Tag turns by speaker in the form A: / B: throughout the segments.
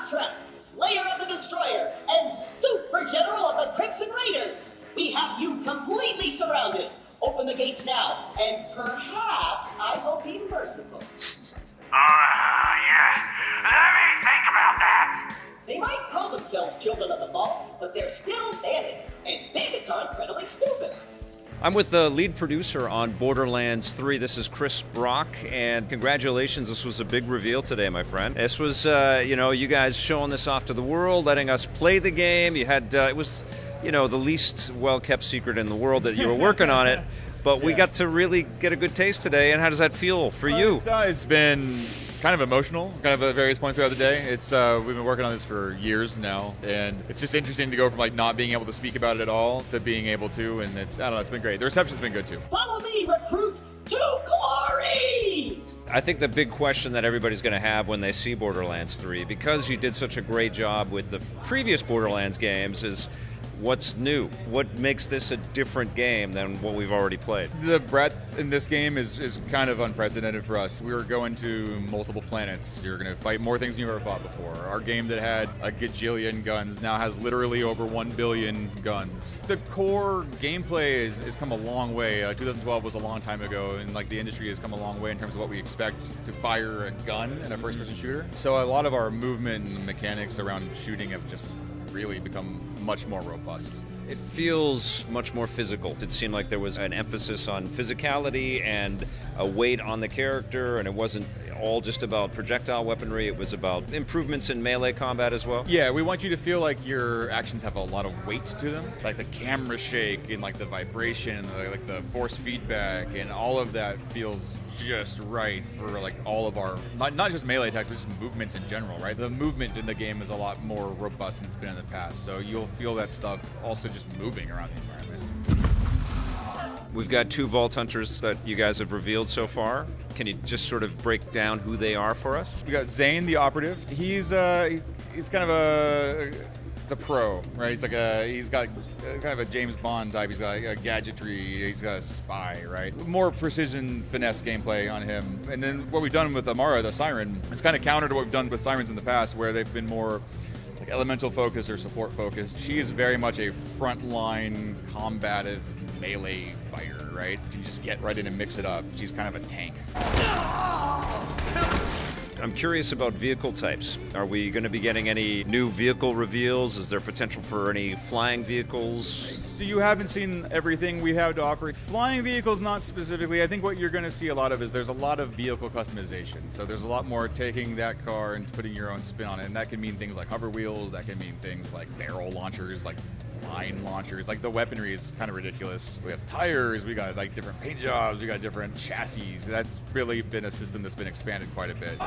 A: Trap, Slayer of the Destroyer, and Super General of the Crimson Raiders. We have you completely surrounded. Open the gates now, and perhaps I will be merciful.
B: Yeah. Let me think about that.
A: They might call themselves children of the vault, but they're still bandits, and bandits are incredibly stupid.
C: I'm with the lead producer on Borderlands 3. This is Chris Brock, and congratulations. This was a big reveal today, my friend. This was, you guys showing this off to the world, letting us play the game. You had, it was, the least well-kept secret in the world that you were working on it, but we got to really get a good taste today. And how does that feel for you?
D: It's been kind of emotional, kind of at various points throughout the day. It's we've been working on this for years now, and it's just interesting to go from not being able to speak about it at all to being able to, and it's been great. The reception's been good too.
A: Follow me, recruit, to glory!
C: I think the big question that everybody's going to have when they see Borderlands 3, because you did such a great job with the previous Borderlands games, is what's new? What makes this a different game than what we've already played?
D: The breadth in this game is kind of unprecedented for us. We were going to multiple planets. You're going to fight more things than you've ever fought before. Our game that had a gajillion guns now has literally over 1 billion guns. The core gameplay has come a long way. 2012 was a long time ago, and the industry has come a long way in terms of what we expect to fire a gun in a first-person shooter. So a lot of our movement and mechanics around shooting have just really become much more robust.
C: It feels much more physical. It seemed like there was an emphasis on physicality and a weight on the character, and it wasn't all just about projectile weaponry. It was about improvements in melee combat as well.
D: Yeah, we want you to feel like your actions have a lot of weight to them. Like the camera shake and the vibration, the force feedback, and all of that feels just right for all of our not just melee attacks, but just movements in general, right? The movement in the game is a lot more robust than it's been in the past, so you'll feel that stuff also just moving around the environment.
C: We've got 2 Vault Hunters that you guys have revealed so far. Can you just sort of break down who they are for us?
D: We got Zane, the operative. He's kind of a pro, right? He's got kind of a James Bond type. He's got a gadgetry. He's got a spy, right? More precision, finesse gameplay on him. And then what we've done with Amara, the Siren, is kind of counter to what we've done with Sirens in the past, where they've been more elemental focused or support focused. She is very much a frontline, combative melee fighter, right? You just get right in and mix it up. She's kind of a tank.
C: I'm curious about vehicle types. Are we going to be getting any new vehicle reveals? Is there potential for any flying vehicles?
D: So you haven't seen everything we have to offer. Flying vehicles, not specifically. I think what you're going to see a lot of is there's a lot of vehicle customization. So there's a lot more taking that car and putting your own spin on it. And that can mean things like hover wheels. That can mean things like barrel launchers, like mine launchers. The weaponry is kind of ridiculous. We have tires. We got different paint jobs. We got different chassis. That's really been a system that's been expanded quite a bit.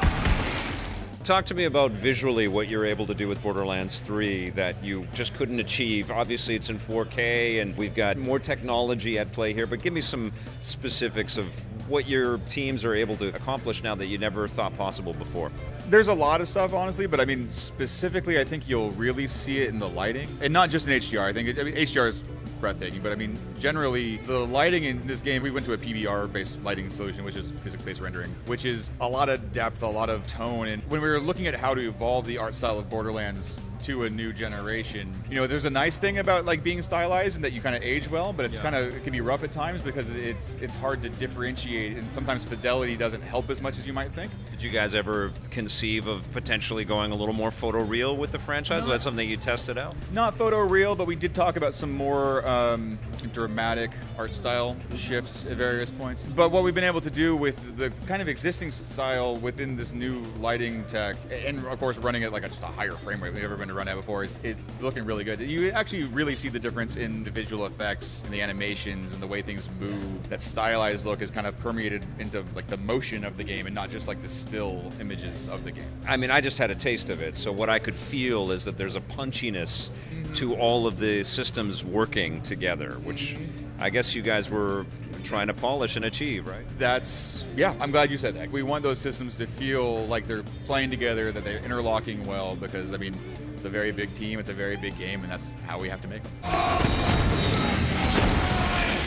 C: Talk to me about visually what you're able to do with Borderlands 3 that you just couldn't achieve. Obviously, it's in 4K, and we've got more technology at play here, but give me some specifics of what your teams are able to accomplish now that you never thought possible before.
D: There's a lot of stuff, honestly, but specifically, I think you'll really see it in the lighting, and not just in HDR. I think HDR is breathtaking, but generally, the lighting in this game, we went to a PBR-based lighting solution, which is physics-based rendering, which is a lot of depth, a lot of tone, and when we were looking at how to evolve the art style of Borderlands to a new generation, there's a nice thing about being stylized and that you kind of age well, but it can be rough at times because it's hard to differentiate, and sometimes fidelity doesn't help as much as you might think.
C: Did you guys ever conceive of potentially going a little more photoreal with the franchise? Was that something you tested out?
D: Not photoreal, but we did talk about some more dramatic art style shifts at various points. But what we've been able to do with the kind of existing style within this new lighting tech, and of course running it just a higher frame rate we've ever been to run at before, it's looking really good. You actually really see the difference in the visual effects and the animations and the way things move. That stylized look is kind of permeated into the motion of the game and not just the still images of the game.
C: I mean, I just had a taste of it, so what I could feel is that there's a punchiness to all of the systems working together, which I guess you guys were trying to polish and achieve, right?
D: I'm glad you said that. We want those systems to feel like they're playing together, that they're interlocking well, because it's a very big team, it's a very big game, and that's how we have to make them.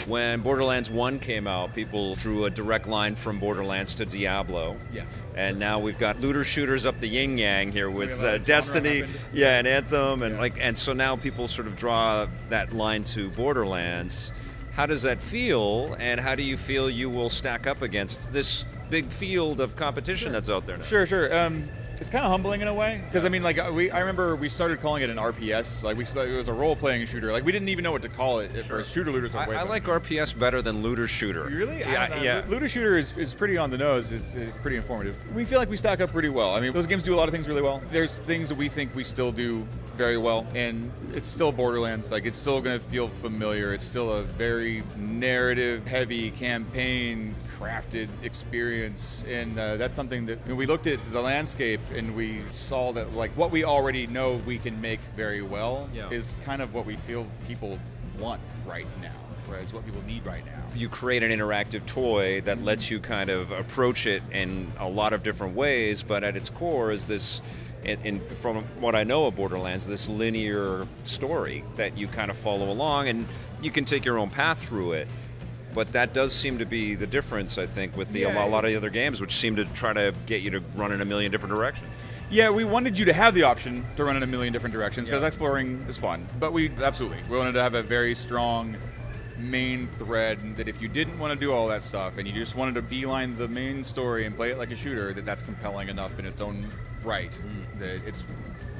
C: When Borderlands 1 came out, people drew a direct line from Borderlands to Diablo.
D: Yeah.
C: And now we've got looter shooters up the yin yang here with
D: have a
C: Destiny,
D: genre happened.
C: yeah, and Anthem, and
D: Yeah.
C: and so now people sort of draw that line to Borderlands. How does that feel, and how do you feel you will stack up against this big field of competition that's out there now?
D: Sure. It's kind of humbling in a way, because I mean, like I remember we started calling it an RPS. Like it was a role-playing shooter. Like we didn't even know what to call it at first. Shooter looters are way
C: I
D: better.
C: like RPS better than looter shooter.
D: Really?
C: Yeah.
D: Looter shooter is pretty on the nose. It's pretty informative. We feel like we stack up pretty well. I mean, those games do a lot of things really well. There's things that we think we still do very well, and it's still Borderlands. Like it's still going to feel familiar. It's still a very narrative-heavy, campaign-crafted experience, and that's something that we looked at the landscape and we saw that like what we already know we can make very well is kind of what we feel people want right now. Whereas what people need right now.
C: You create an interactive toy that lets you kind of approach it in a lot of different ways, but at its core is this, from what I know of Borderlands, this linear story that you kind of follow along, and you can take your own path through it. But that does seem to be the difference, I think, with a lot of the other games, which seem to try to get you to run in a million different directions.
D: Yeah, we wanted you to have the option to run in a million different directions because exploring is fun. But we wanted to have a very strong main thread that if you didn't want to do all that stuff and you just wanted to beeline the main story and play it like a shooter, that's compelling enough in its own right that it's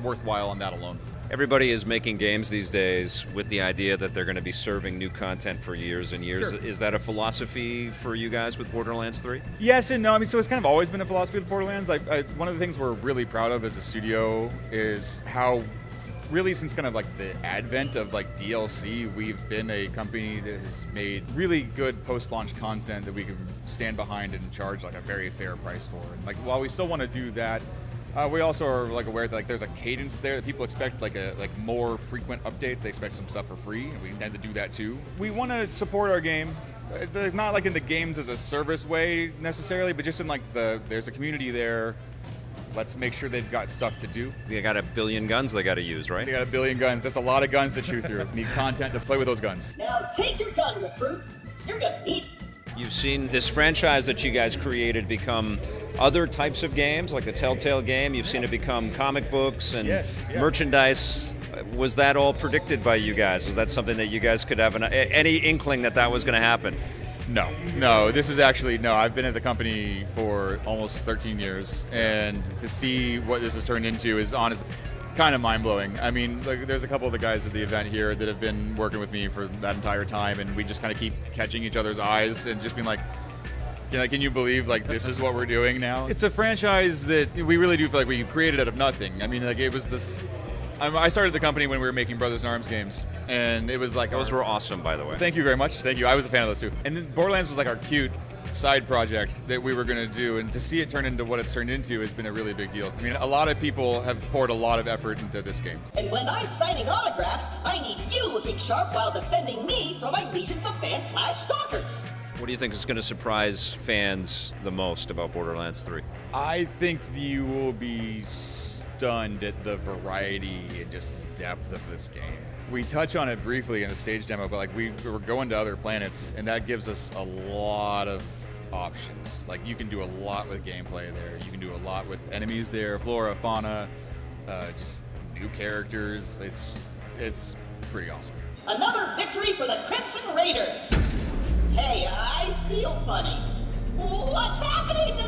D: worthwhile on that alone.
C: Everybody is making games these days with the idea that they're going to be serving new content for years and years.
D: Sure.
C: Is that a philosophy for you guys with Borderlands 3?
D: Yes and no. I mean, so it's kind of always been a philosophy of Borderlands. One of the things we're really proud of as a studio is how, really since kind of like the advent of like DLC, we've been a company that has made really good post-launch content that we can stand behind and charge like a very fair price for. And like while we still want to do that, we also are like aware that like there's a cadence there that people expect like more frequent updates. They expect some stuff for free, and we intend to do that too. We want to support our game, not like in the games as a service way necessarily, but just in like there's a community there. Let's make sure they've got stuff to do.
C: They got a billion guns they got to use, right?
D: They got a billion guns. That's a lot of guns to chew through. Need content to play with those guns.
A: Now take your gun, recruit. You're gonna need it.
C: You've seen this franchise that you guys created become other types of games, like the Telltale game. You've seen it become comic books and merchandise. Was that all predicted by you guys? Was that something that you guys could have any inkling that was going to happen?
D: No. This is actually, no, I've been at the company for almost 13 years, and to see what this has turned into is honestly kind of mind-blowing. I mean, like, there's a couple of the guys at the event here that have been working with me for that entire time, and we just kind of keep catching each other's eyes and just being like, can you believe like this is what we're doing now? It's a franchise that we really do feel like we created out of nothing. I mean, like it was this. I started the company when we were making Brothers in Arms games, and it was like
C: those were awesome, by the way.
D: Thank you very much. Thank you. I was a fan of those too. And then Borderlands was like our cute side project that we were going to do, and to see it turn into what it's turned into has been a really big deal. I mean, a lot of people have poured a lot of effort into this game.
A: And when I'm signing autographs, I need you looking sharp while defending me from my legions of fans/stalkers.
C: What do you think is going to surprise fans the most about Borderlands 3?
D: I think you will be stunned at the variety and just depth of this game. We touch on it briefly in the stage demo, but like we're going to other planets, and that gives us a lot of options. Like you can do a lot with gameplay there. You can do a lot with enemies there, flora, fauna, just new characters. It's pretty awesome.
A: Another victory for the Crimson Raiders. Hey, I feel funny. What's happening to